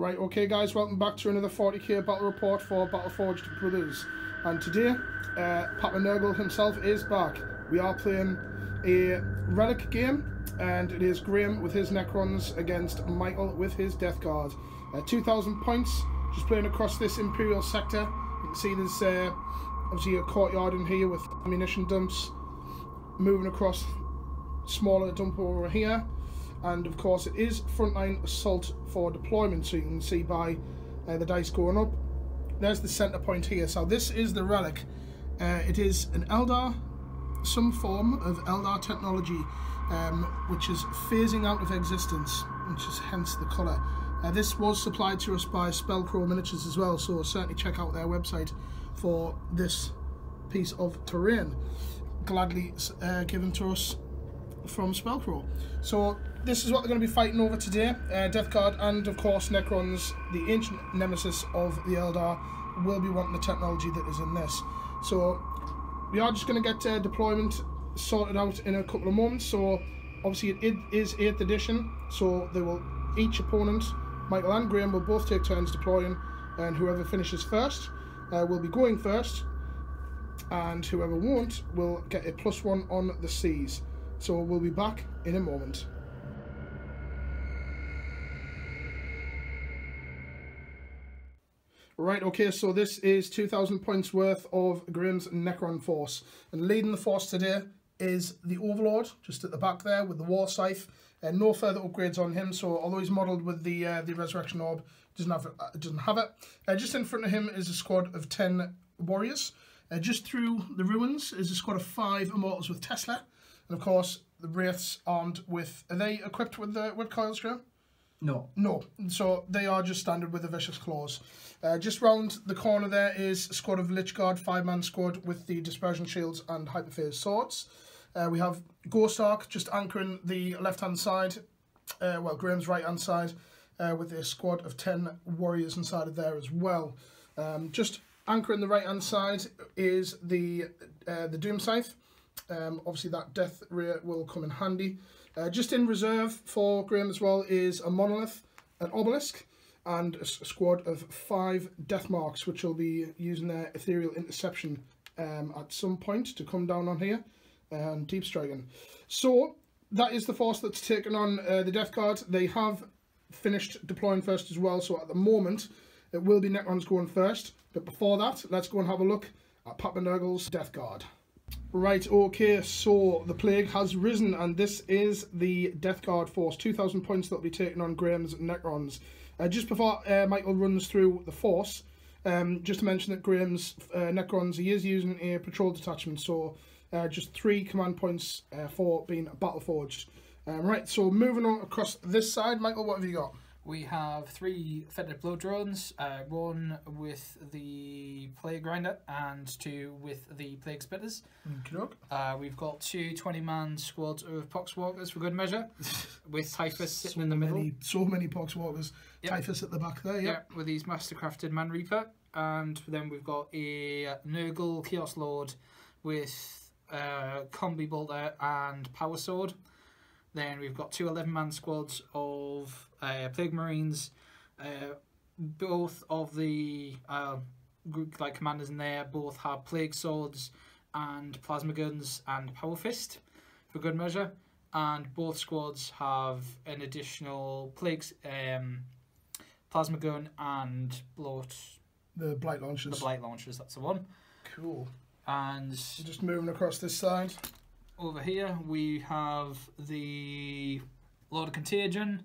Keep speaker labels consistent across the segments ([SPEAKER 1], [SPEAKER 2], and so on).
[SPEAKER 1] Right, okay guys, welcome back to another 40k battle report for Battleforged Brothers. And today, Papa Nurgle himself is back. We are playing a relic game, and it is Graham with his Necrons against Michael with his Death Guard. 2,000 points, just playing across this Imperial sector. You can see there's obviously a courtyard in here with ammunition dumps. Moving across, smaller dump over here. And of course it is frontline assault for deployment, so you can see by the dice going up. There's the centre point here. So this is the relic. It is an Eldar, some form of Eldar technology, which is phasing out of existence, which is hence the colour. This was supplied to us by Spellcrow Miniatures as well, so certainly check out their website for this piece of terrain. Gladly given to us from Spellcrow. So this is what they're going to be fighting over today. Death Guard and of course Necrons, the ancient nemesis of the Eldar, will be wanting the technology that is in this. So we are just going to get deployment sorted out in a couple of moments. So obviously it is 8th edition, so they will, each opponent, Michael and Graham, will both take turns deploying, and whoever finishes first will be going first, and whoever won't will get a +1 on the seas. So we'll be back in a moment. Right, okay, so this is 2,000 points worth of Graham's Necron force. And leading the force today is the Overlord, just at the back there with the War Scythe. No further upgrades on him, so although he's modelled with the Resurrection Orb, doesn't have it. Just in front of him is a squad of 10 warriors. Just through the ruins is a squad of 5 Immortals with Tesla. And of course, the Wraiths armed with... Are they equipped with the coils, Graham?
[SPEAKER 2] No.
[SPEAKER 1] No. So they are just standard with the Vicious Claws. Just round the corner there is a squad of Lich Guard, 5-man squad with the Dispersion Shields and Hyperphase Swords. We have Ghost Ark just anchoring the left-hand side, well, Graham's right-hand side, with a squad of 10 warriors inside of there as well. Just anchoring the right-hand side is the Doom Scythe. Obviously that Death Ray will come in handy. Just in reserve for Graham as well is a Monolith, an Obelisk, and a squad of 5 Death Marks, which will be using their Ethereal Interception at some point to come down on here and deep striking. So that is the force that's taken on the Death Guard. They have finished deploying first as well, so at the moment it will be Necrons going first. But before that, let's go and have a look at Papa Nurgle's Death Guard. Right, okay, so the plague has risen, and this is the Death Guard force. 2,000 points that will be taken on Graham's Necrons. Just before Michael runs through the force, just to mention that Graham's Necrons, he is using a patrol detachment, so just 3 command points for being Battleforged. Right, so moving on across this side, Michael, what have you got?
[SPEAKER 2] We have 3 fetid blow drones, 1 with the Plague Grinder and 2 with the Plague Spitters. We've got 2 20-man squads of Poxwalkers for good measure, with Typhus sitting in the middle.
[SPEAKER 1] So many Poxwalkers. Yep. Typhus at the back there,
[SPEAKER 2] yep. With his Mastercrafted Man Reaper. And then we've got a Nurgle Chaos Lord with Combi Bolter and Power Sword. Then we've got 2 11-man squads of Plague Marines. Both of the group commanders in there both have Plague Swords and Plasma Guns and Power Fist for good measure. And both squads have an additional Plagues, Plasma Gun and Bloat.
[SPEAKER 1] The Blight Launchers.
[SPEAKER 2] The Blight Launchers, that's the one.
[SPEAKER 1] Cool.
[SPEAKER 2] And
[SPEAKER 1] just moving across this side.
[SPEAKER 2] Over here we have the Lord of Contagion,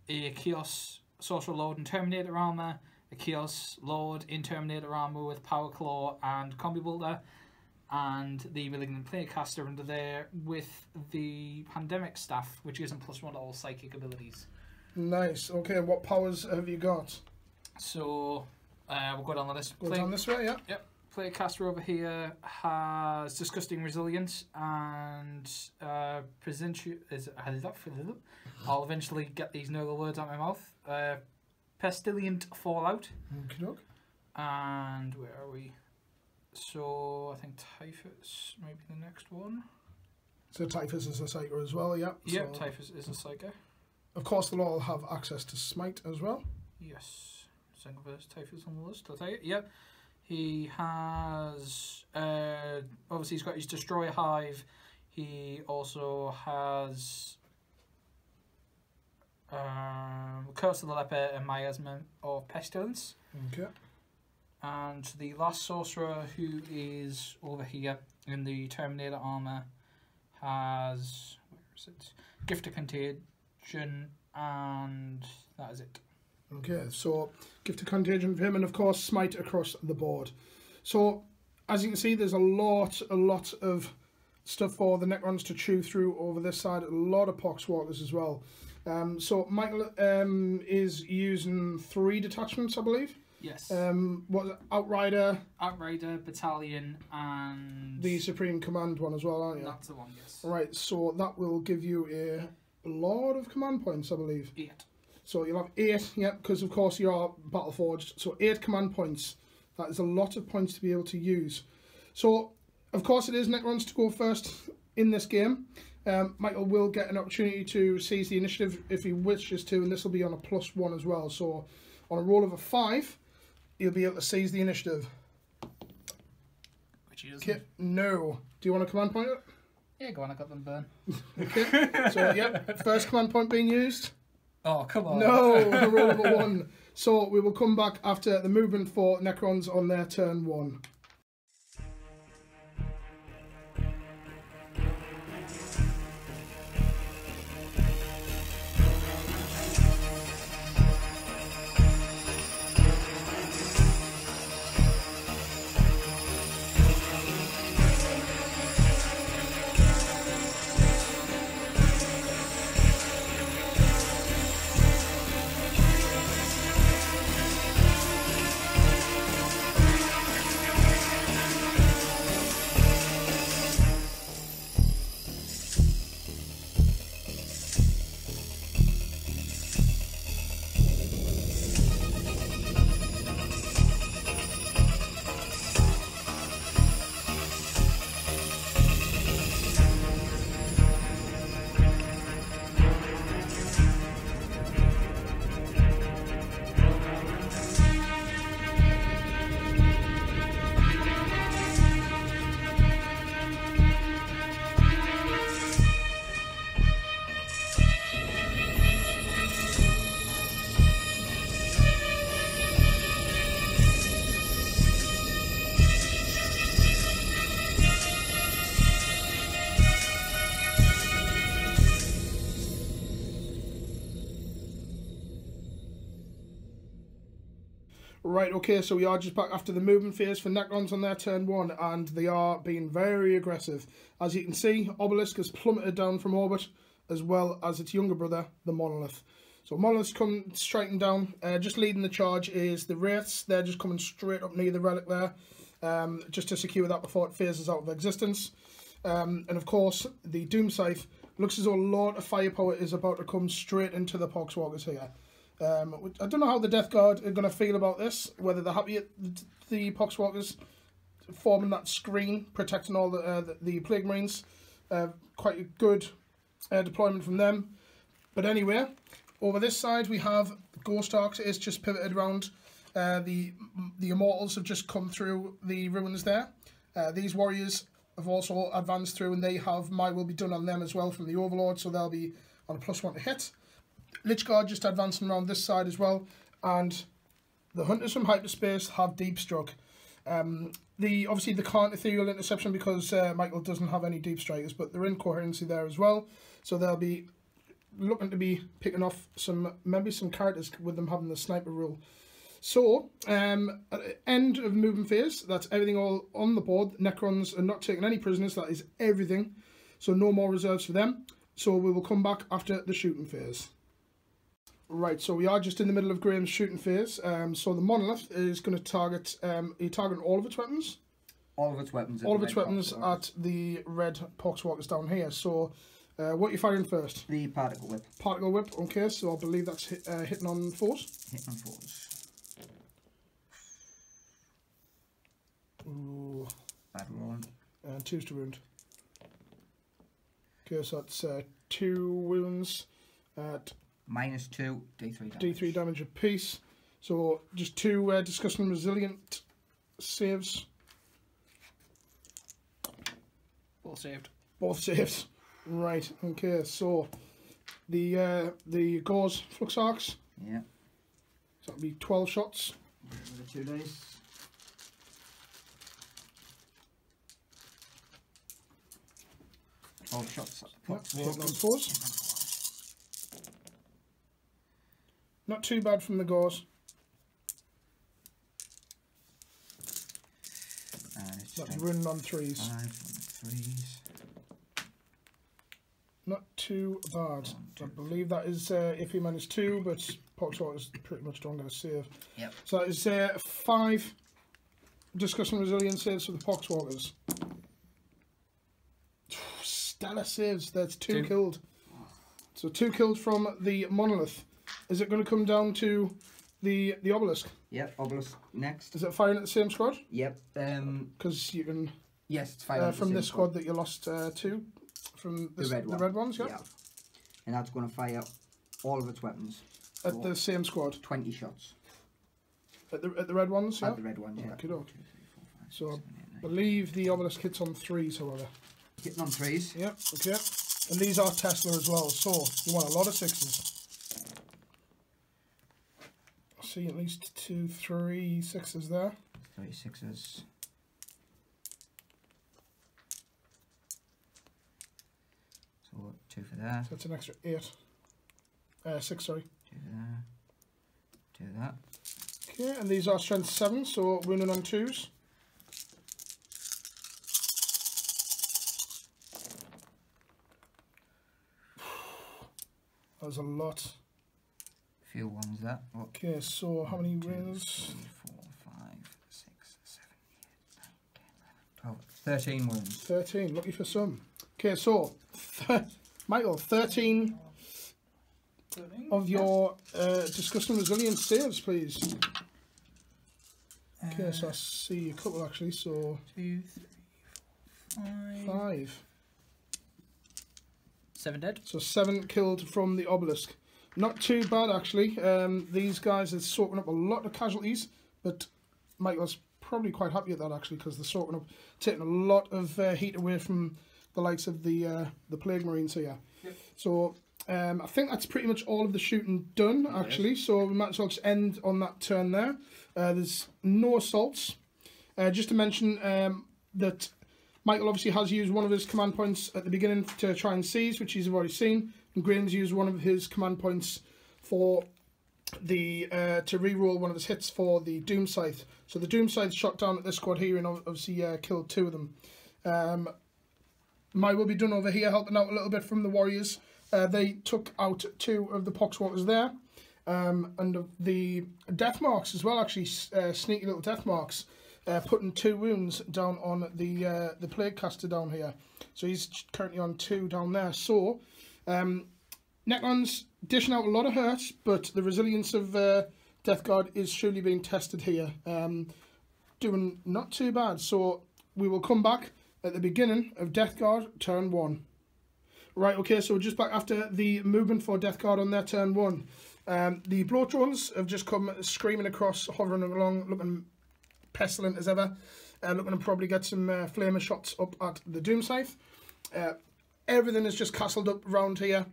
[SPEAKER 2] a Chaos Sorcerer Lord in Terminator armor, a Chaos Lord in Terminator armor with Power Claw and Combi Bolter, and the Malignant Plaguecaster under there with the Pandemic Staff, which gives him +1 to all psychic abilities. Nice.
[SPEAKER 1] Okay, what powers have you got?
[SPEAKER 2] So we'll go down the list.
[SPEAKER 1] Go down this way, yeah.
[SPEAKER 2] Yep. Plaguecaster over here has Disgusting Resilience and I'll eventually get these Nurgle words out of my mouth. Pestilent Fallout.
[SPEAKER 1] Okey-doke.
[SPEAKER 2] And where are we? So I think Typhus might be the next one.
[SPEAKER 1] So Typhus is a Psyker as well, yeah.
[SPEAKER 2] Yep,
[SPEAKER 1] so,
[SPEAKER 2] Typhus is a Psyker.
[SPEAKER 1] Of course, they'll all have access to Smite as well.
[SPEAKER 2] Yes. Second verse Typhus on the list, I'll tell you. Yep. He has, obviously he's got his Destroy Hive. He also has Curse of the Leper and Miasma of Pestilence.
[SPEAKER 1] Okay.
[SPEAKER 2] And the last sorcerer, who is over here in the Terminator armor, has, where is it? Gift of Contagion, and that is it.
[SPEAKER 1] Okay, so Gift of Contagion for him, and of course Smite across the board. So as you can see, there's a lot of stuff for the Necrons to chew through over this side. A lot of Poxwalkers as well. So Michael is using 3 detachments, I believe.
[SPEAKER 2] Yes.
[SPEAKER 1] What, Outrider,
[SPEAKER 2] Battalion, and
[SPEAKER 1] the Supreme Command one as well, aren't you?
[SPEAKER 2] that's the one. Yes.
[SPEAKER 1] Right, so that will give you a lot of command points, I believe.
[SPEAKER 2] 8.
[SPEAKER 1] So you'll have 8, yeah, because of course you are battle forged. So 8 command points. That is a lot of points to be able to use. So of course it is Necrons to go first in this game. Michael will get an opportunity to seize the initiative if he wishes to, and this will be on a +1 as well. So on a roll of a 5, he'll be able to seize the initiative.
[SPEAKER 2] Which he doesn't.
[SPEAKER 1] Okay, no. Do you want a command point?
[SPEAKER 2] Yeah, go on, I got them burn.
[SPEAKER 1] Okay, so yep, first command point being used.
[SPEAKER 2] Oh, come on.
[SPEAKER 1] No, a roll of a 1. So we will come back after the movement for Necrons on their turn 1. Right, okay, so we are just back after the movement phase for Necrons on their turn 1, and they are being very aggressive. As you can see, Obelisk has plummeted down from orbit, as well as its younger brother, the Monolith. So Monolith's come striking down. Just leading the charge is the Wraiths. They're just coming straight up near the relic there, just to secure that before it phases out of existence. And of course, the Doom Scythe looks as though a lot of firepower is about to come straight into the Poxwalkers here. I don't know how the Death Guard are going to feel about this, whether they're happy at the Poxwalkers forming that screen, protecting all the Plague Marines. Quite a good deployment from them. But anyway, over this side we have Ghost Arcs is just pivoted around. The Immortals have just come through the ruins there. These warriors have also advanced through, and they have My Will Be Done on them as well from the Overlord, so they'll be on a +1 to hit. Lich Guard just advancing around this side as well, and the Hunters from Hyperspace have Deep Struck. Obviously they can't Ethereal Interception because Michael doesn't have any Deep Strikers, but they're in coherency there as well, so they'll be looking to be picking off maybe some characters with them having the sniper rule. So, at the end of movement phase, that's everything all on the board. Necrons are not taking any prisoners, that is everything. So no more reserves for them. So we will come back after the shooting phase. Right, so we are just in the middle of Graham's shooting phase. So the Monolith is going to target, targeting all of its weapons?
[SPEAKER 3] All of its weapons.
[SPEAKER 1] All of its weapons at the red Poxwalkers down here. So, what are you firing first?
[SPEAKER 3] The Particle Whip.
[SPEAKER 1] Particle Whip, okay, so I believe that's hitting on 4s.
[SPEAKER 3] Hitting on 4s.
[SPEAKER 1] Ooh.
[SPEAKER 3] Bad roll.
[SPEAKER 1] 2s to wound. Okay, so that's 2 wounds at
[SPEAKER 3] -2, D3 damage.
[SPEAKER 1] D3 damage apiece. So just 2 disgusting resilient saves.
[SPEAKER 2] Both saved.
[SPEAKER 1] Both saves. Right, okay, so the Gauze Flux Arcs.
[SPEAKER 3] Yeah.
[SPEAKER 1] So that'll be 12 shots.
[SPEAKER 3] The 2 dice. All shots at the
[SPEAKER 1] Yep,
[SPEAKER 3] Pointsl.
[SPEAKER 1] hit on 4s. Not too bad from the Gauze.
[SPEAKER 3] And it's
[SPEAKER 1] That's running on 3s.
[SPEAKER 3] 5 on the 3s.
[SPEAKER 1] Not too bad. I believe that is iffy -2, but Poxwalkers pretty much don't get a save.
[SPEAKER 3] Yep.
[SPEAKER 1] So that is 5 disgusting resilience saves for the Poxwalkers. Stellar saves. That's 2 killed. So 2 killed from the Monolith. Is it going to come down to the Obelisk?
[SPEAKER 3] Yep, Obelisk next.
[SPEAKER 1] Is it firing at the same squad?
[SPEAKER 3] Yep.
[SPEAKER 1] Because you can
[SPEAKER 3] Yes, it's firing
[SPEAKER 1] from this squad that you lost 2 from
[SPEAKER 3] the red one.
[SPEAKER 1] red ones. Yeah.
[SPEAKER 3] Yeah. And that's going to fire all of its weapons.
[SPEAKER 1] At the same squad.
[SPEAKER 3] 20 shots.
[SPEAKER 1] At the red ones. Yeah.
[SPEAKER 3] At the red ones. Yeah.
[SPEAKER 1] Okay,
[SPEAKER 3] 1, 2, 3, 4, 5,
[SPEAKER 1] So
[SPEAKER 3] 6, 7, 8, 9.
[SPEAKER 1] I believe the Obelisk hits on 3s, however.
[SPEAKER 3] Hitting on 3s.
[SPEAKER 1] Yep, okay. And these are Tesla as well, so you want a lot of 6s. I see at least 2, 3 6s there.
[SPEAKER 3] 3 6s. So 2 for there.
[SPEAKER 1] So that's an extra 8. 6, sorry.
[SPEAKER 3] 2 there. 2 that.
[SPEAKER 1] Okay, and these are strength 7, so running on 2s. That was a lot.
[SPEAKER 3] Few ones that. Oh,
[SPEAKER 1] Okay, so how many
[SPEAKER 3] 2,
[SPEAKER 1] wounds?
[SPEAKER 3] 3, 4, 5, 6, 7, 8, 9, 10, 11, 12. 13 wounds.
[SPEAKER 1] 13, lucky for some. Okay, so, Michael, 13 of your disgusting resilience saves, please. Okay, so I see a couple actually, so
[SPEAKER 2] 2, 3, 4, 5.
[SPEAKER 1] 5.
[SPEAKER 2] 7 dead.
[SPEAKER 1] So 7 killed from the Obelisk. Not too bad actually. These guys are soaking up a lot of casualties, but Michael's probably quite happy at that actually, because they're soaking up, taking a lot of heat away from the likes of the Plague Marines here.
[SPEAKER 2] Yep.
[SPEAKER 1] So I think that's pretty much all of the shooting done actually.
[SPEAKER 3] Yes.
[SPEAKER 1] So we might as well just end on that turn there. There's no assaults. Just to mention that Michael obviously has used one of his command points at the beginning to try and seize, which he's already seen. And Graham's used one of his command points for the to re-roll one of his hits for the Doom Scythe. So the Doom Scythe shot down at this squad here and obviously killed 2 of them. Mine will be done over here, helping out a little bit from the Warriors. They took out 2 of the Poxwalkers there. And the death marks as well, actually, sneaky little death marks. Putting 2 wounds down on the Plague Caster down here. So he's currently on 2 down there. So, Necron's dishing out a lot of hurt, but the resilience of Death Guard is surely being tested here. Doing not too bad. So, we will come back at the beginning of Death Guard turn 1. Right, okay, so we're just back after the movement for Death Guard on their turn 1. The bloat drones have just come screaming across, hovering along, looking pestilent as ever, looking to probably get some flamer shots up at the Doom Scythe. Everything is just castled up around here,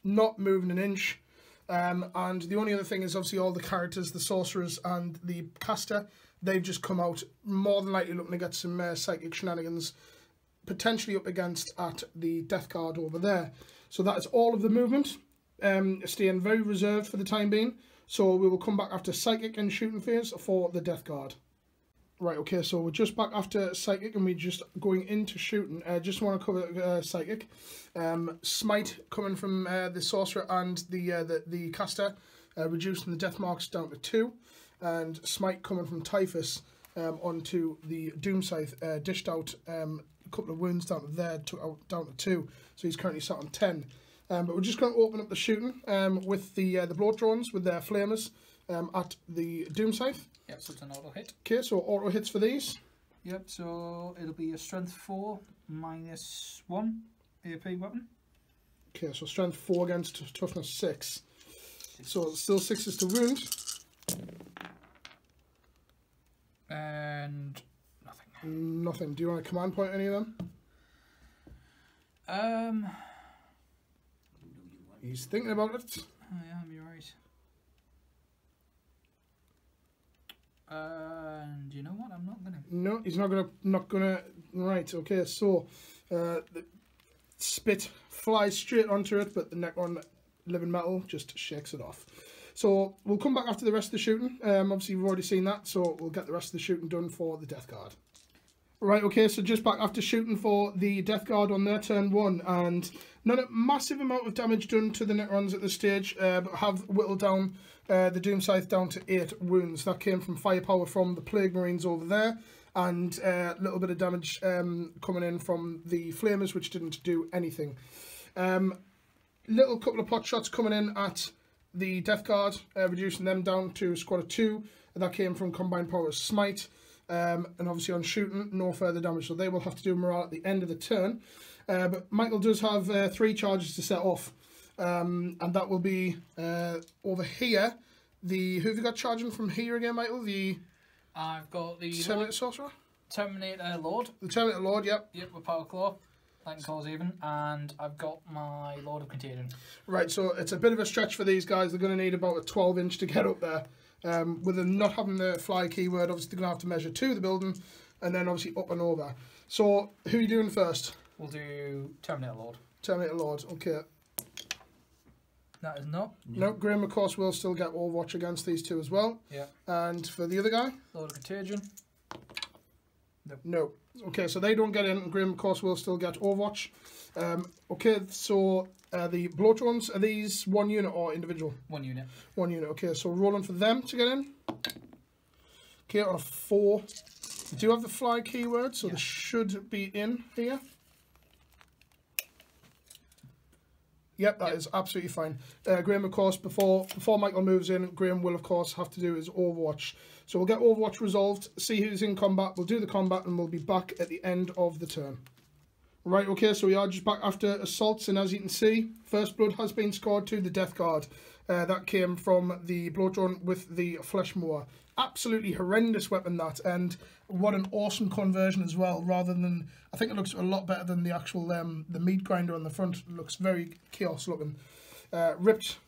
[SPEAKER 1] not moving an inch. And the only other thing is obviously all the characters, the sorcerers and the caster, they've just come out, more than likely looking to get some psychic shenanigans, potentially up against at the Death Guard over there. So that is all of the movement, staying very reserved for the time being. So we will come back after Psychic and shooting phase for the Death Guard. Right, okay, so we're just back after Psychic and we're just going into shooting. Just want to cover Psychic. Smite coming from the Sorcerer and the Caster, reducing the death marks down to 2. And Smite coming from Typhus onto the Doom Scythe, dished out a couple of wounds down to there, took out down to 2. So he's currently sat on 10. But we're just going to open up the shooting with the bloat drones with their flamers at the Doom Scythe.
[SPEAKER 2] Yep, so it's an auto hit.
[SPEAKER 1] Okay, so auto hits for these.
[SPEAKER 2] Yep, so it'll be a strength 4 -1 AP weapon.
[SPEAKER 1] Okay, so strength 4 against toughness 6. So still 6s to wound.
[SPEAKER 2] And nothing.
[SPEAKER 1] Nothing. Do you want a command point any of them? He's thinking about it.
[SPEAKER 2] I am, you're right. And you know what? I'm not gonna.
[SPEAKER 1] No, he's not gonna. Right. Okay. So, the spit flies straight onto it, but the Necron living metal just shakes it off. So we'll come back after the rest of the shooting. Obviously we've already seen that, so we'll get the rest of the shooting done for the Death Guard. Right, okay, so just back after shooting for the Death Guard on their turn 1, and not a massive amount of damage done to the Necrons at this stage, but have whittled down the Doom Scythe down to 8 wounds. That came from firepower from the Plague Marines over there, and a little bit of damage coming in from the Flamers, which didn't do anything. Little couple of pot shots coming in at the Death Guard, reducing them down to a squad of 2. That came from Combined Power Smite. And obviously on shooting, no further damage, so they will have to do morale at the end of the turn. But Michael does have 3 charges to set off, and that will be over here. Who have you got charging from here again, Michael?
[SPEAKER 2] I've got the
[SPEAKER 1] Terminator Sorcerer?
[SPEAKER 2] Terminator Lord.
[SPEAKER 1] The Terminator Lord, yep.
[SPEAKER 2] Yep, with Power Claw. I can cause even, and I've got my Lord of Contagion.
[SPEAKER 1] Right, so it's a bit of a stretch for these guys. They're going to need about a 12-inch to get up there. With them not having the fly keyword, obviously they're going to have to measure to the building, and then obviously up and over. So, who are you doing first?
[SPEAKER 2] We'll do Terminator Lord.
[SPEAKER 1] Terminator Lord, okay.
[SPEAKER 2] That is not.
[SPEAKER 1] No, Graham, of course, will still get Overwatch against these 2 as well.
[SPEAKER 2] Yeah.
[SPEAKER 1] And for the other guy?
[SPEAKER 2] Lord of Contagion.
[SPEAKER 1] No. Okay, so they don't get in, and Graham, of course, will still get Overwatch. Okay, so the blow drones, are these 1 unit or individual?
[SPEAKER 2] 1 unit.
[SPEAKER 1] 1 unit, okay, so rolling for them to get in. Okay, on a 4. You do have the fly keyword, so they should be in here. Yep, that is absolutely fine. Graham, of course, before Michael moves in, Graham will, of course, have to do his Overwatch. So we'll get Overwatch resolved, see who's in combat, we'll do the combat, and we'll be back at the end of the turn. Right, okay, so we are just back after assaults, and as you can see, first blood has been scored to the Death Guard. That came from the blow drone with the flesh mower. Absolutely horrendous weapon, that, and what an awesome conversion as well, rather than, I think it looks a lot better than the actual, the meat grinder on the front. It looks very chaos looking. Ripped,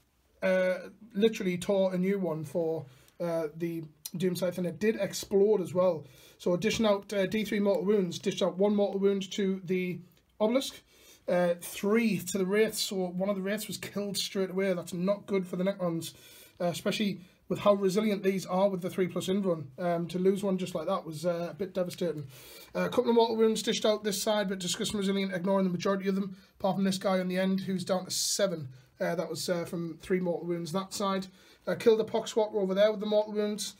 [SPEAKER 1] literally tore a new one for the Doom Scythe, and it did explode as well. So dishing out D3 mortal wounds, dished out 1 mortal wound to the Obelisk, 3 to the Wraiths, so one of the Wraiths was killed straight away. That's not good for the Necrons, especially with how resilient these are with the 3+ in run. To lose one just like that was a bit devastating. A couple of mortal wounds dished out this side, but discussing resilient, ignoring the majority of them, apart from this guy on the end who's down to 7. That was from 3 mortal wounds that side. Killed a Poxwalker over there with the mortal wounds.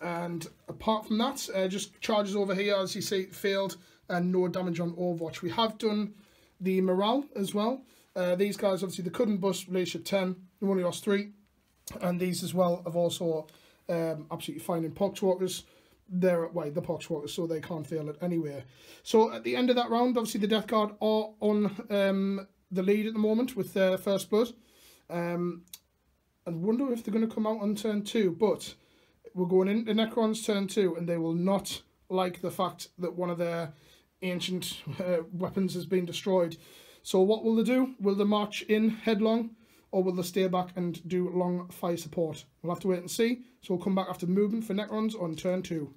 [SPEAKER 1] And apart from that, just charges over here, as you see, failed, and no damage on Overwatch. We have done the morale as well. These guys, obviously, they couldn't bust leadership 10, they only lost 3. And these as well have also absolutely fine in Poxwalkers. They're the Poxwalkers, so they can't fail it anyway. So at the end of that round, obviously the Death Guard are on the lead at the moment with their first blood. And wonder if they're going to come out on turn 2, but we're going into Necron's turn 2, and they will not like the fact that one of their ancient weapons has been destroyed. So what will they do? Will they march in headlong, or will they stay back and do long fire support? We'll have to wait and see. So we'll come back after movement for Necrons on turn 2.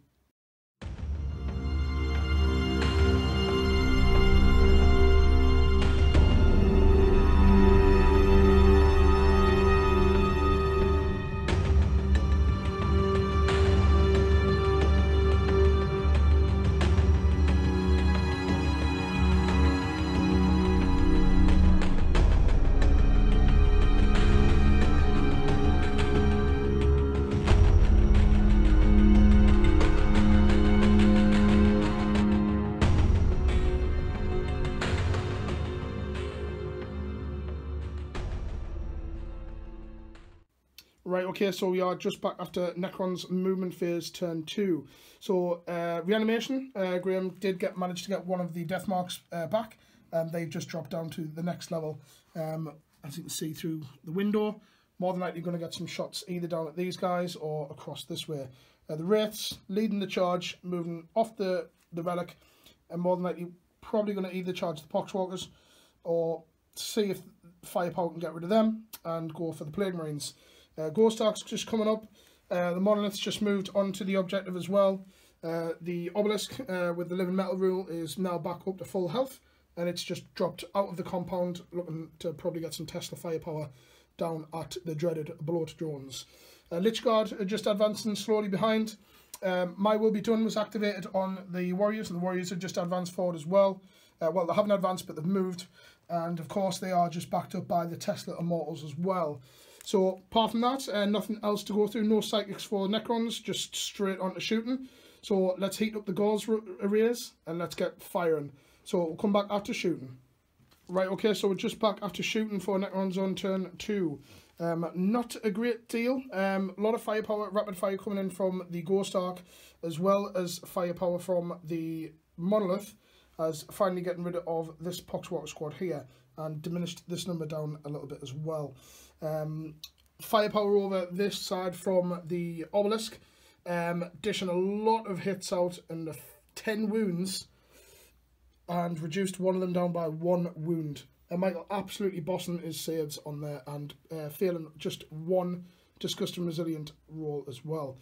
[SPEAKER 1] Right, okay, so we are just back after Necron's movement phase, turn 2. So, reanimation, Graham did manage to get one of the death marks back, and they just dropped down to the next level. As you can see through the window, more than likely going to get some shots either down at these guys or across this way. The Wraiths leading the charge, moving off the relic, and more than likely probably going to either charge the Poxwalkers or see if firepower can get rid of them and go for the Plague Marines. Ghost Arc's just coming up. The Monolith's just moved onto the objective as well. The Obelisk with the Living Metal rule is now back up to full health, and it's just dropped out of the compound, looking to probably get some Tesla firepower down at the dreaded Bloat Drones. Lichguard are just advancing slowly behind. My Will Be Done was activated on the Warriors, and the Warriors have just advanced forward as well. Well, they haven't advanced, but they've moved. And, of course, they are just backed up by the Tesla Immortals as well. So, apart from that, nothing else to go through. No Psychics for Necrons, just straight on to shooting. So, let's heat up the Gauze arrays, and let's get firing. So, we'll come back after shooting. Right, okay, so we're just back after shooting for Necrons on turn 2. Not a great deal. A lot of firepower, rapid fire coming in from the Ghost Arc, as well as firepower from the Monolith, as finally getting rid of this Poxwalker squad here, and diminished this number down a little bit as well. Firepower over this side from the Obelisk, dishing a lot of hits out and 10 wounds, and reduced one of them down by 1 wound. Michael absolutely bossing his saves on there, and failing just 1 Disgusting Resilient roll as well.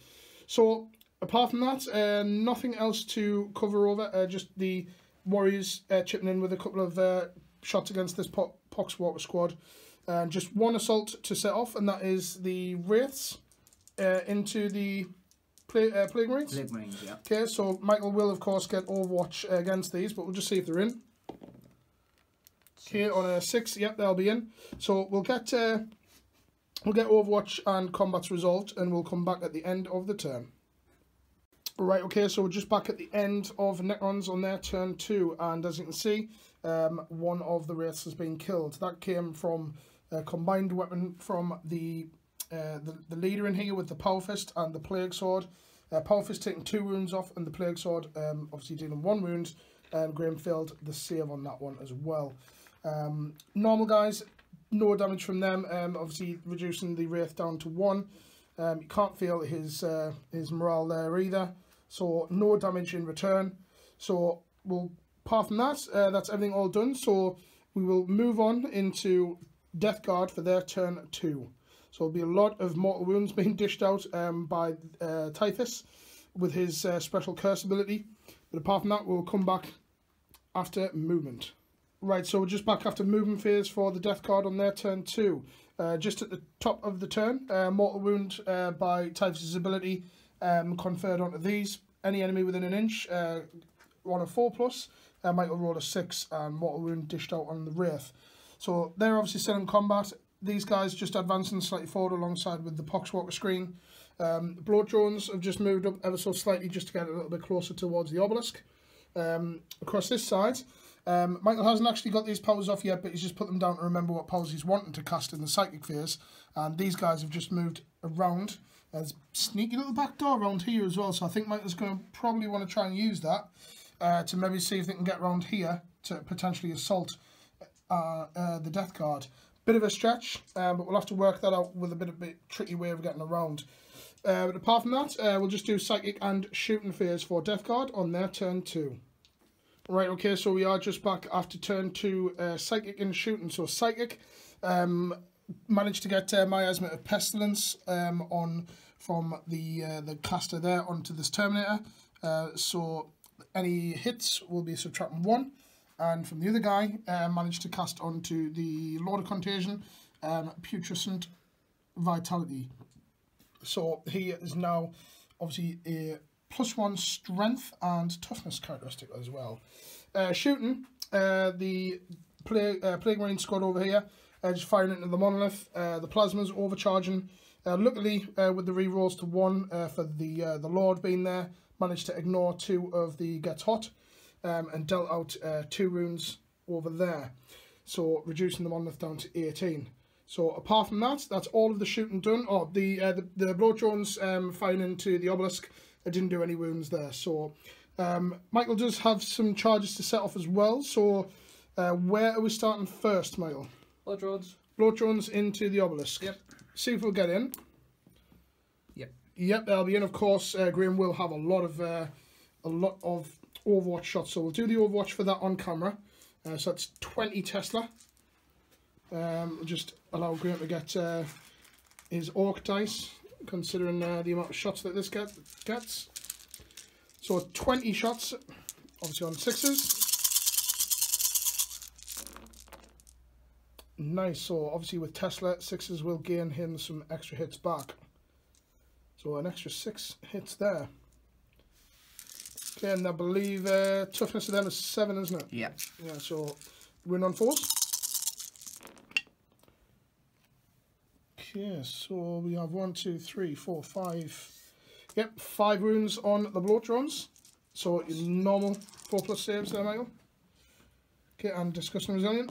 [SPEAKER 1] So, apart from that, nothing else to cover over, just the Warriors chipping in with a couple of shots against this Poxwalker squad. And just 1 assault to set off, and that is the Wraiths into the Plague Marines.
[SPEAKER 3] Plague Marines, yeah.
[SPEAKER 1] Okay, so Michael will, of course, get Overwatch against these, but we'll just see if they're in. Okay, on a 6, yep, they'll be in. So we'll get Overwatch and combats resolved, and we'll come back at the end of the turn. Right, okay, so we're just back at the end of Necrons on their turn 2, and as you can see, one of the Wraiths has been killed. That came from a combined weapon from the leader in here with the Power Fist and the Plague Sword. Power Fist taking 2 wounds off, and the Plague Sword obviously dealing 1 wound, and Graham failed the save on that one as well. Normal guys, no damage from them, obviously reducing the Wraith down to 1. You can't feel his morale there either, so no damage in return. So we'll, apart from that, that's everything all done. So we will move on into Death Guard for their turn 2. So there'll be a lot of mortal wounds being dished out by Typhus with his special curse ability. But apart from that, we'll come back after movement. Right, so we're just back after movement phase for the Death Guard on their turn 2. Just at the top of the turn, mortal wound by Typhus' ability conferred onto these. Any enemy within an inch on a 4+, Michael rolled a 6, and mortal wound dished out on the Wraith. So they're obviously still in combat. These guys just advancing slightly forward alongside with the Poxwalker screen. Bloat Drones have just moved up ever so slightly just to get a little bit closer towards the Obelisk. Across this side, Michael hasn't actually got these powers off yet, but he's just put them down to remember what powers he's wanting to cast in the Psychic phase. And these guys have just moved around. There's a sneaky little back door around here as well, so I think Michael's going to probably want to try and use that to maybe see if they can get around here to potentially assault the Death Guard. Bit of a stretch, but we'll have to work that out with a bit tricky way of getting around. But apart from that, we'll just do Psychic and Shooting phase for Death Guard on their turn 2. Right, okay, so we are just back after turn 2, Psychic and Shooting. So Psychic managed to get Miasma of Pestilence on from the caster there onto this Terminator. So any hits will be subtracting 1. And from the other guy, managed to cast onto the Lord of Contagion, Putrescent Vitality. So he is now obviously a +1 strength and toughness characteristic as well. Shooting, the Plague Marine squad over here, just firing into the Monolith. The Plasma's overcharging. Luckily, with the rerolls to 1 for the Lord being there, managed to ignore 2 of the Gets Hot and dealt out 2 wounds over there. So reducing the Monolith down to 18. So apart from that, that's all of the shooting done. Oh, the Bloat Drones firing into the Obelisk. I didn't do any wounds there. So Michael does have some charges to set off as well. So where are we starting first, Michael?
[SPEAKER 2] Bloat Drones.
[SPEAKER 1] Bloat Drones into the Obelisk.
[SPEAKER 2] Yep.
[SPEAKER 1] See if we'll get in.
[SPEAKER 3] Yep.
[SPEAKER 1] Yep, they'll be in. Of course, Graham will have a lot of Overwatch shots. So we'll do the Overwatch for that on camera. So that's 20 Tesla. We'll just allow Graham to get his orc dice, considering the amount of shots that this gets. So 20 shots, obviously on 6s. Nice. So obviously with Tesla, 6s will gain him some extra hits back. So an extra 6 hits there. Okay, and I believe toughness of them is 7, isn't it?
[SPEAKER 3] Yeah.
[SPEAKER 1] Yeah, so rune on 4s. Okay, so we have 1, 2, 3, 4, 5. Yep, 5 runes on the bloat drones. So normal 4+ saves there, Michael. Okay, and disgusting resilient.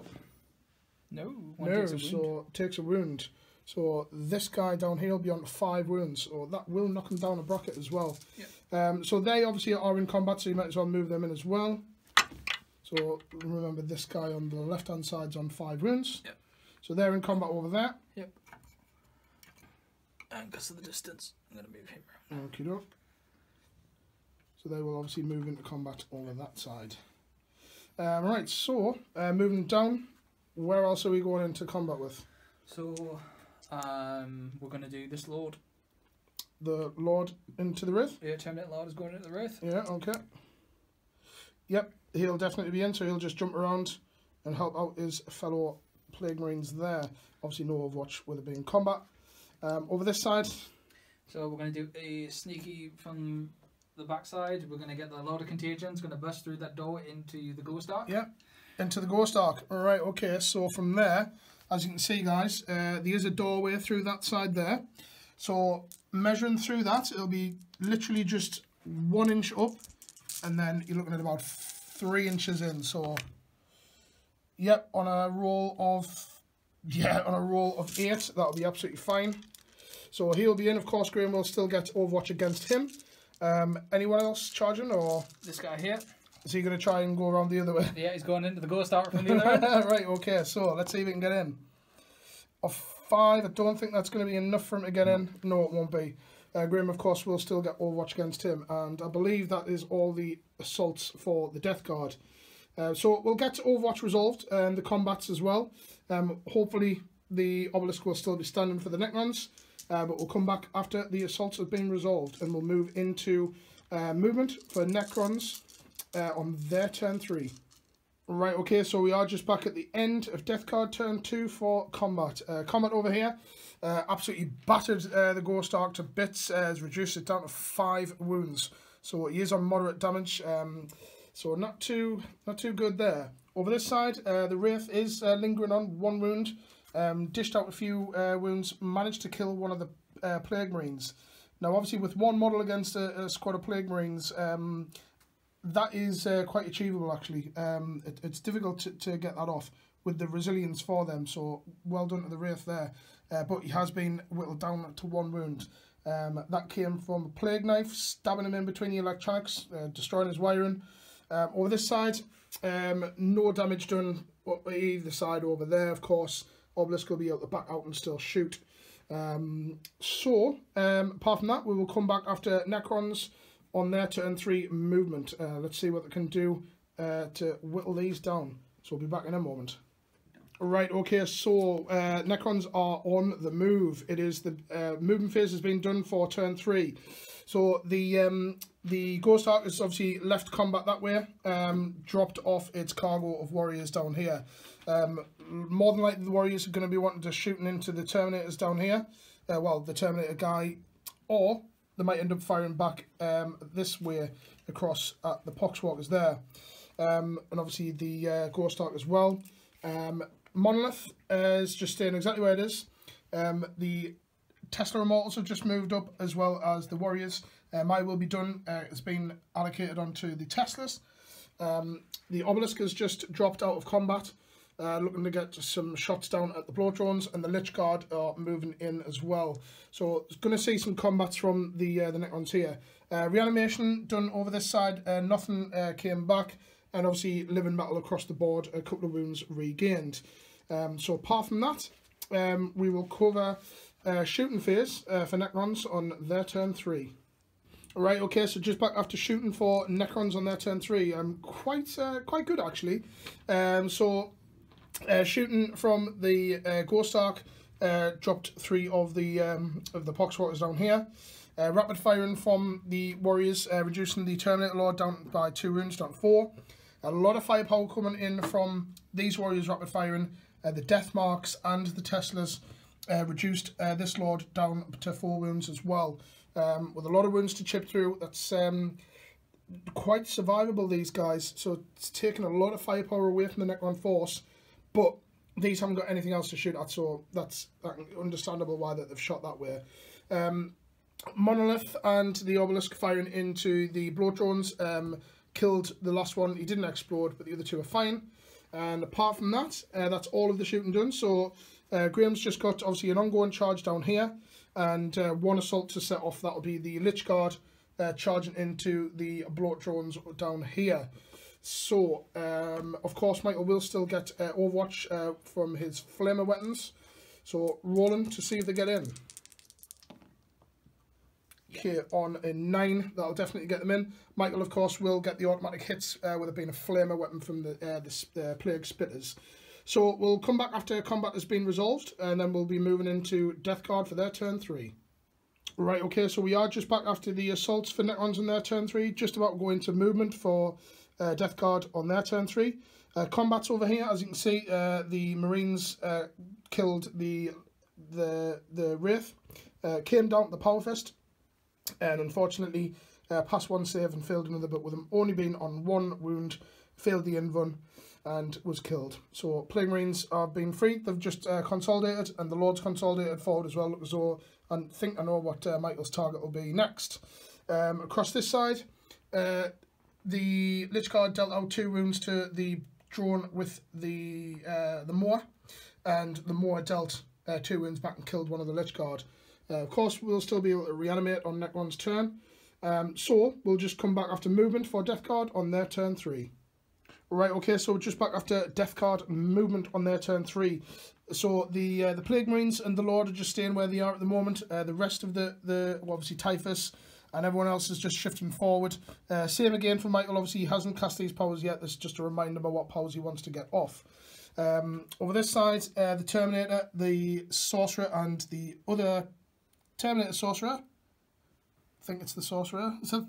[SPEAKER 2] No,
[SPEAKER 1] No, so takes a wound. So this guy down here will be on 5 wounds, so that will knock him down a bracket as well.
[SPEAKER 2] Yep.
[SPEAKER 1] So they obviously are in combat, so you might as well move them in as well. So remember, this guy on the left-hand side's on 5 wounds.
[SPEAKER 2] Yep.
[SPEAKER 1] So they're in combat over there.
[SPEAKER 2] Yep. And because of the distance, I'm going to move him around.
[SPEAKER 1] Okie doke. So they will obviously move into combat over that side. Right, so moving down, where else are we going into combat with?
[SPEAKER 2] So we're going to do this Lord.
[SPEAKER 1] The Lord into the Wraith?
[SPEAKER 2] Yeah, Terminate Lord is going into the Wraith.
[SPEAKER 1] Yeah, okay. Yep, he'll definitely be in, so he'll just jump around and help out his fellow Plague Marines there. Obviously no Overwatch with it being combat. Over this side.
[SPEAKER 2] So we're going to do a sneaky from the backside. We're going to get the Lord of Contagion. It's going to burst through that door into the Ghost Ark.
[SPEAKER 1] Yeah, into the Ghost Ark. Alright, okay, so from there, as you can see, guys, there is a doorway through that side there. So measuring through that, it'll be literally just 1 inch up, and then you're looking at about 3 inches in. So, yep, on a roll of 8, that'll be absolutely fine. So he'll be in. Of course, Graham will still get Overwatch against him. Anyone else charging, or
[SPEAKER 2] this guy here?
[SPEAKER 1] is he going to try and go around the other way?
[SPEAKER 2] Yeah, he's going into the Ghost Ark from the other end.
[SPEAKER 1] Right, okay, so let's see if he can get in. Of 5, I don't think that's going to be enough for him to get in. No, it won't be. Graham, of course, will still get Overwatch against him, and I believe that is all the assaults for the Death Guard. So we'll get to Overwatch resolved, and the combats as well. Hopefully the Obelisk will still be standing for the Necrons, but we'll come back after the assaults have been resolved, and we'll move into movement for Necrons on their turn 3. Right, okay, so we are just back at the end of Death Guard turn 2 for combat. Combat over here, absolutely battered the Ghost Ark to bits, has reduced it down to 5 wounds. So he is on moderate damage, so not too good there. Over this side, the Wraith is lingering on 1 wound, dished out a few wounds, managed to kill one of the Plague Marines. Now obviously with 1 model against a squad of Plague Marines, that is quite achievable actually. It's difficult to get that off with the resilience for them, so well done to the Wraith there. But he has been whittled down to 1 wound. That came from a Plague Knife, stabbing him in between the electronics, destroying his wiring. Over this side, no damage done either side over there, of course. Obelisk will be able to back out and still shoot. Apart from that, we will come back after Necrons on their turn 3 movement. Let's see what they can do to whittle these down. So we'll be back in a moment. Right, okay, so Necrons are on the move. It is the movement phase has been done for turn 3. So the Ghost Ark has obviously left combat that way, dropped off its cargo of warriors down here. More than likely the warriors are going to be wanting to shooting into the Terminators down here. Well, the Terminator guy, or they might end up firing back this way across at the Poxwalkers there. And obviously the Ghost Ark as well. Monolith is just staying exactly where it is. The Tesla Immortals have just moved up, as well as the Warriors. My will be done. It's been allocated onto the Teslas. The Obelisk has just dropped out of combat, looking to get some shots down at the blow drones, and the Lich Guard are moving in as well. So it's going to see some combats from the Necrons here. Reanimation done over this side. Nothing came back, and obviously living battle across the board. A couple of wounds regained. So apart from that, we will cover shooting phase for Necrons on their turn 3. Right, okay, so just back after shooting for Necrons on their turn 3. Quite good actually. Shooting from the Ghost Ark, dropped 3 of the Poxwalkers down here. Rapid firing from the Warriors, reducing the Terminator Lord down by 2 wounds, down to 4. A lot of firepower coming in from these Warriors rapid firing. The Death Marks and the Teslas reduced this Lord down to 4 wounds as well. With a lot of wounds to chip through, that's quite survivable, these guys. So it's taken a lot of firepower away from the Necron force, but these haven't got anything else to shoot at, so that's understandable why they've shot that way. Monolith and the Obelisk firing into the bloat drones killed the last one. He didn't explode, but the other 2 are fine. And apart from that, that's all of the shooting done. So Graham's just got obviously an ongoing charge down here, and 1 assault to set off. That'll be the Lich Guard charging into the bloat drones down here. So of course Michael will still get Overwatch from his flamer weapons. So rolling to see if they get in. Okay, on a 9, that'll definitely get them in. Michael, of course, will get the automatic hits with it being a flamer weapon from the Plague Spitters. So we'll come back after combat has been resolved, and then we'll be moving into Death Guard for their turn 3. Right, okay, so we are just back after the assaults for Necrons on their turn 3, just about going to movement for Death Guard on their turn 3. Combat's over here, as you can see. The Marines killed the Wraith, came down to the Power Fist, and unfortunately passed 1 save and failed another, but with him only being on 1 wound, failed the invuln and was killed. So Plague Marines have been freed. They've just consolidated, and the Lord's consolidated forward as well. Look as though I think I know what Michael's target will be next. Across this side, the Lich Guard dealt out 2 wounds to the drone with the Moor, and the Moor dealt 2 wounds back and killed one of the Lich Guard. Of course, we'll still be able to reanimate on Necron's turn. So we'll just come back after movement for Death Guard on their turn 3. Right, okay, so just back after Death Guard movement on their turn 3. So the Plague Marines and the Lord are just staying where they are at the moment. The rest of well, obviously Typhus and everyone else is just shifting forward. Same again for Michael. Obviously he hasn't cast these powers yet. This is just a reminder about what powers he wants to get off. Over this side, the Terminator, the Sorcerer, and the other Terminator Sorcerer. I think it's the Sorcerer. So,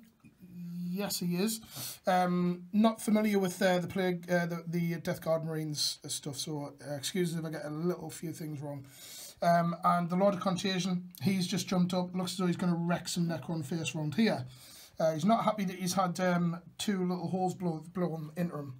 [SPEAKER 1] yes, he is. Not familiar with the Plague, the Death Guard Marines stuff, so excuse if I get a few things wrong. And the Lord of Contagion, he's just jumped up. Looks as though he's going to wreck some Necron face around here. He's not happy that he's had 2 little holes blown into him.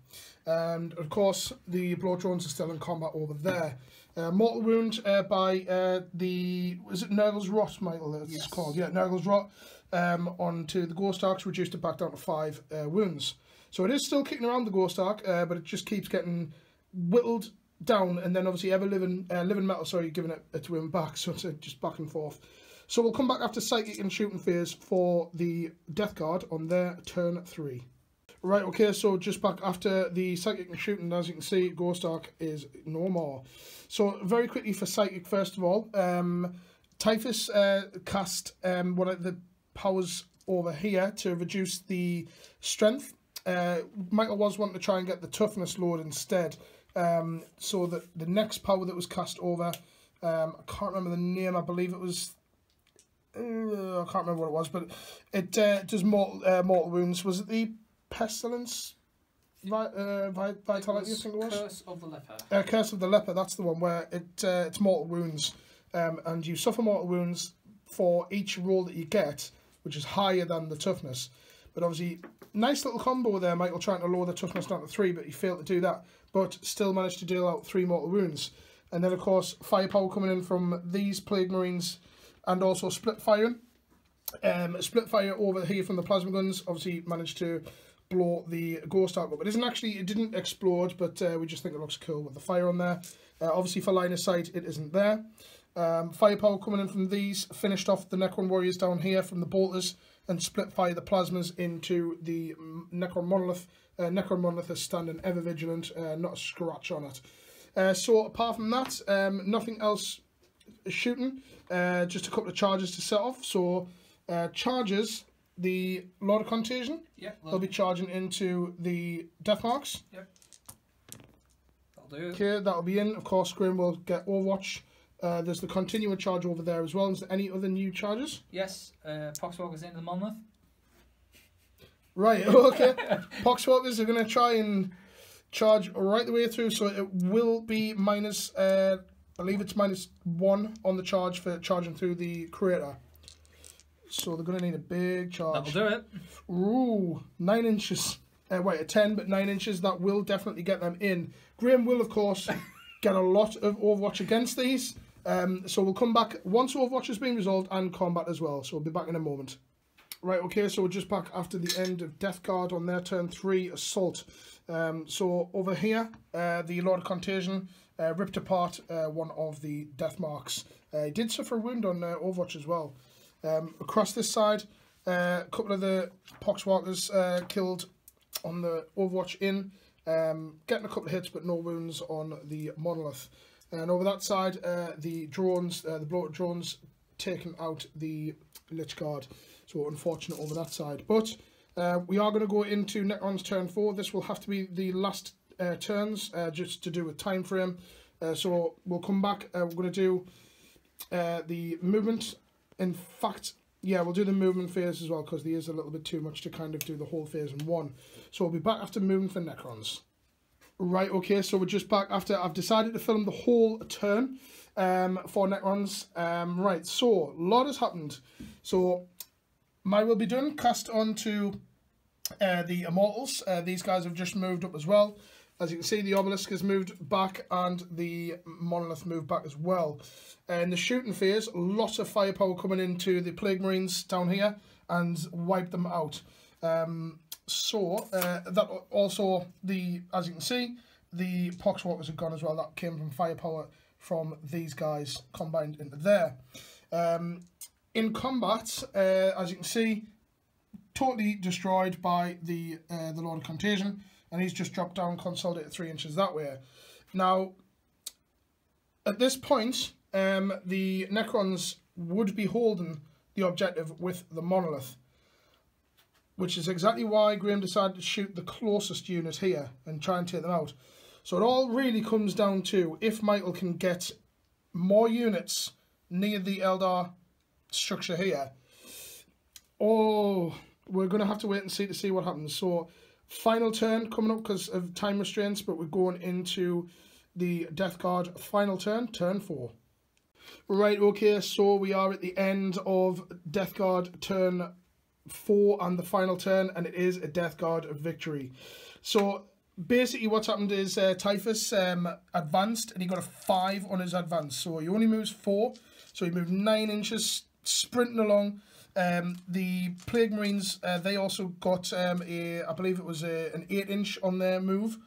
[SPEAKER 1] And of course, the blow drones are still in combat over there. Mortal wound by is it Nurgle's Rot, Michael? It's
[SPEAKER 2] yes.
[SPEAKER 1] called, yeah, Nurgle's Rot. Onto the Ghost Arks, reduced it back down to 5 wounds. So it is still kicking around the Ghost Ark, but it just keeps getting whittled down, and then obviously living metal, sorry, giving it to him back, so it's just back and forth. So we'll come back after Psychic and Shooting phase for the Death Guard on their turn 3. Right, okay, so just back after the Psychic and Shooting, as you can see, Ghost Ark is no more. So very quickly for Psychic, first of all, Typhus cast one of the powers over here to reduce the strength. Michael was wanting to try and get the toughness load instead. So that the next power that was cast over, I can't remember the name, I believe it was, I can't remember what it was, but it does mortal wounds. Was it the Pestilence? Vitality, I think it was?
[SPEAKER 2] Curse of the Leper.
[SPEAKER 1] Curse of the Leper, that's the one where it's mortal wounds. And you suffer mortal wounds for each roll that you get, which is higher than the toughness. But obviously, nice little combo there, Michael, trying to lower the toughness down to 3, but he failed to do that, but still managed to deal out 3 mortal wounds. And then, of course, firepower coming in from these Plague Marines, and also split firing. Split fire over here from the plasma guns, obviously managed to blow the Ghost Ark up. It didn't explode, but we just think it looks cool with the fire on there. Obviously, for line of sight, it isn't there. Firepower coming in from these, finished off the Necron Warriors down here from the Bolters, and split fire the plasmas into the Necron Monolith. Necron Monolith is standing ever vigilant, not a scratch on it. So apart from that, nothing else shooting. Just a couple of charges to set off. So charges, the Lord of Contagion.
[SPEAKER 2] Yep.
[SPEAKER 1] They'll be charging into the death marks.
[SPEAKER 2] Yep. That'll do.
[SPEAKER 1] Okay, that'll be in. Of course, Graham will get Overwatch. There's the continuing charge over there as well. Is there any other new charges?
[SPEAKER 2] Yes. Poxwalker's into the Monolith.
[SPEAKER 1] Right, okay. Poxwalkers are going to try and charge right the way through, so it will be minus, I believe it's -1 on the charge for charging through the crater. So they're going to need a big charge.
[SPEAKER 2] That'll do it.
[SPEAKER 1] Ooh, 9 inches. Wait, a 10, but 9 inches. That will definitely get them in. Graham will, of course, get a lot of Overwatch against these. So we'll come back once Overwatch has been resolved and combat as well. So we'll be back in a moment. Right, okay, so we're just back after the end of Death Guard on their turn 3 assault. So over here, the Lord of Contagion ripped apart one of the death marks. He did suffer a wound on Overwatch as well. Across this side, a couple of the Poxwalkers killed on the Overwatch in, getting a couple of hits but no wounds on the Monolith. And over that side, the drones, the bloated drones, taking out the Lich Guard. So unfortunate over that side. But we are going to go into Necron's turn 4. This will have to be the last turns, just to do with time frame. So we'll come back. We're going to do the movement. In fact, yeah, we'll do the movement phase as well, because there is a little bit too much to kind of do the whole phase in one. So we'll be back after movement for Necrons. Right, okay, so we're just back after I've decided to film the whole turn for Necrons. Right, so a lot has happened. So mine will be done, cast onto the Immortals. These guys have just moved up as well. As you can see, the Obelisk has moved back and the Monolith moved back as well. In the shooting phase, lots of firepower coming into the Plague Marines down here and wipe them out. That also, as you can see, the Poxwalkers have gone as well. That came from firepower from these guys combined into there. In combat, as you can see, totally destroyed by the Lord of Contagion, and he's just dropped down, consolidated 3 inches that way. Now, at this point, the Necrons would be holding the objective with the Monolith, which is exactly why Graham decided to shoot the closest unit here and try and take them out. So it all really comes down to if Michael can get more units near the Eldar structure here. Oh, we're going to have to wait and see to see what happens. So final turn coming up because of time restraints, but we're going into the Death Guard final turn, turn 4. Right, okay, so we are at the end of Death Guard turn 4 and the final turn, and it is a Death Guard victory. So basically what's happened is Typhus advanced and he got a 5 on his advance. So he only moves 4, so he moved 9 inches sprinting along. The Plague Marines, they also got I believe it was an 8-inch on their move,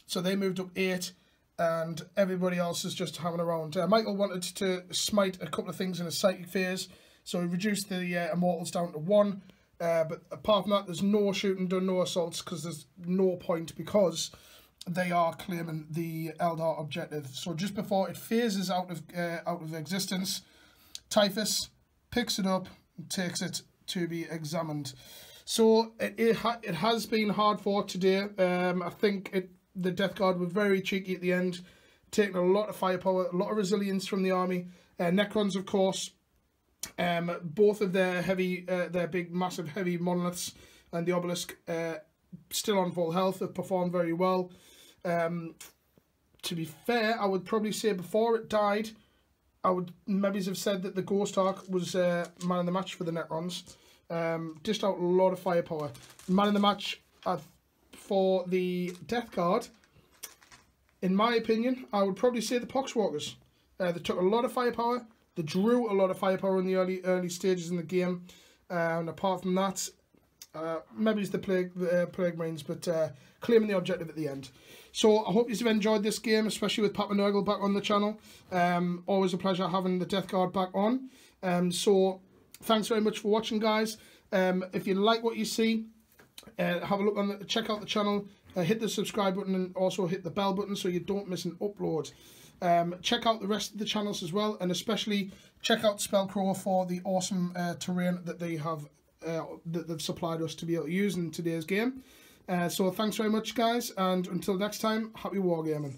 [SPEAKER 1] so they moved up 8, and everybody else is just hanging around. Michael wanted to smite a couple of things in a psychic phase, so he reduced the Immortals down to 1, but apart from that, there's no shooting done, no assaults, because there's no point, because they are claiming the Eldar objective. So just before it phases out of existence, Typhus picks it up, takes it to be examined. So it has been hard fought today. I think the Death Guard were very cheeky at the end, taking a lot of firepower, a lot of resilience from the army. Necrons, of course, both of their big, massive, heavy monoliths and the Obelisk, still on full health, have performed very well. To be fair, I would probably say before it died, I would maybe have said that the Ghost Ark was man of the match for the Necrons. Dished out a lot of firepower. Man of the match for the Death Guard, in my opinion, I would probably say the Poxwalkers. They took a lot of firepower. They drew a lot of firepower in the early stages in the game. And apart from that, maybe it's the Plague Marines, but claiming the objective at the end. So I hope you've enjoyed this game, especially with Papa Nurgle back on the channel. Always a pleasure having the Death Guard back on. So thanks very much for watching, guys. If you like what you see, have a look check out the channel. Hit the subscribe button and also hit the bell button so you don't miss an upload. Check out the rest of the channels as well, and especially check out Spellcrow for the awesome terrain that they have that they've supplied us to be able to use in today's game. So thanks very much, guys, and until next time, happy wargaming.